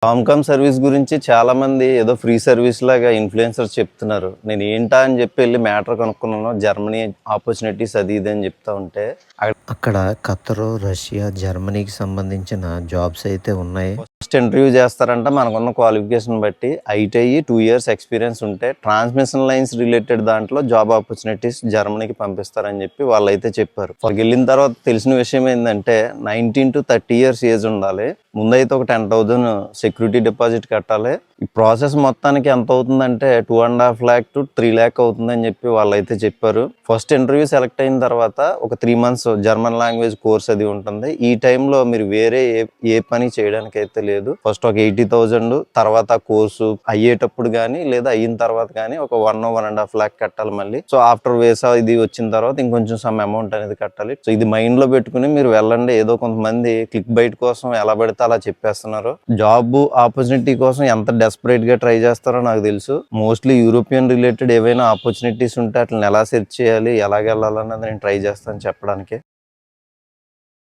TOMCOM service గురించి చాలామంది ఏదో ఫ్రీ సర్వీస్ లాగా ఇన్‌ఫ్లుయెన్సర్స్ చెప్తున్నారు. నేను ఏంటా అని చెప్పి ఎళ్లి మ్యాటర్ కనుక్కున్నాను. జర్మనీ ఆపర్చునిటీస్ అది ఇది అని చెప్తా ఉంటే అక్కడ ఖత్తరు, రష్యా, జర్మనీకి సంబంధించిన జాబ్స్ అయితే ఉన్నాయి. ఫస్ట్ ఇంటర్వ్యూ చేస్తారంట మనకున్న క్వాలిఫికేషన్ బట్టి. ఐటీఐ 2 ఇయర్స్ ఎక్స్‌పీరియన్స్ ఉంటే ట్రాన్స్‌మిషన్ లైన్స్ రిలేటెడ్ దాంట్లో జాబ్ ఆపర్చునిటీస్ జర్మనీకి పంపిస్తారని చెప్పి వాళ్ళైతే చెప్పారు. అక్కడికెళ్ళిన తర్వాత తెలిసిన విషయం ఏందంటే 19-30 ఇయర్స్ ఏజ్ ఉండాలి. ముందైతే ఒక 10,000 సెక్యూరిటీ డిపాజిట్ కట్టాలి. ఈ ప్రాసెస్ మొత్తానికి ఎంత అవుతుందంటే 2.5 lakh to 3 lakh అవుతుందని చెప్పి వాళ్ళైతే చెప్పారు. ఫస్ట్ ఇంటర్వ్యూ సెలెక్ట్ అయిన తర్వాత ఒక 3 months జర్మన్ లాంగ్వేజ్ కోర్స్ అది ఉంటుంది. ఈ టైంలో మీరు వేరే ఏ పని చేయడానికి అయితే లేదు. ఫస్ట్ ఒక 80,000 తర్వాత కోర్సు అయ్యేటప్పుడు కానీ లేదా అయిన తర్వాత కానీ ఒక 1.5 lakh కట్టాలి మళ్ళీ. సో ఆఫ్టర్ వీసా ఇది వచ్చిన తర్వాత ఇంకొంచెం సమ్ అమౌంట్ అనేది కట్టాలి. సో ఇది మైండ్ లో పెట్టుకుని మీరు వెళ్ళండి. ఏదో కొంతమంది క్లిక్ బైట్ కోసం ఎలా పడితే అలా చెప్పేస్తున్నారు. జాబ్ ఆపర్చునిటీ కోసం ఎంత డెస్పరేట్ గా ట్రై చేస్తారో నాకు తెలుసు. మోస్ట్లీ యూరోపియన్ రిలేటెడ్ ఏవైనా ఆపర్చునిటీస్ ఉంటే అట్లా ఎలా సెర్చ్ చేయాలి, ఎలాగ వెళ్ళాలన్నది నేను ట్రై చేస్తాను చెప్పడానికి.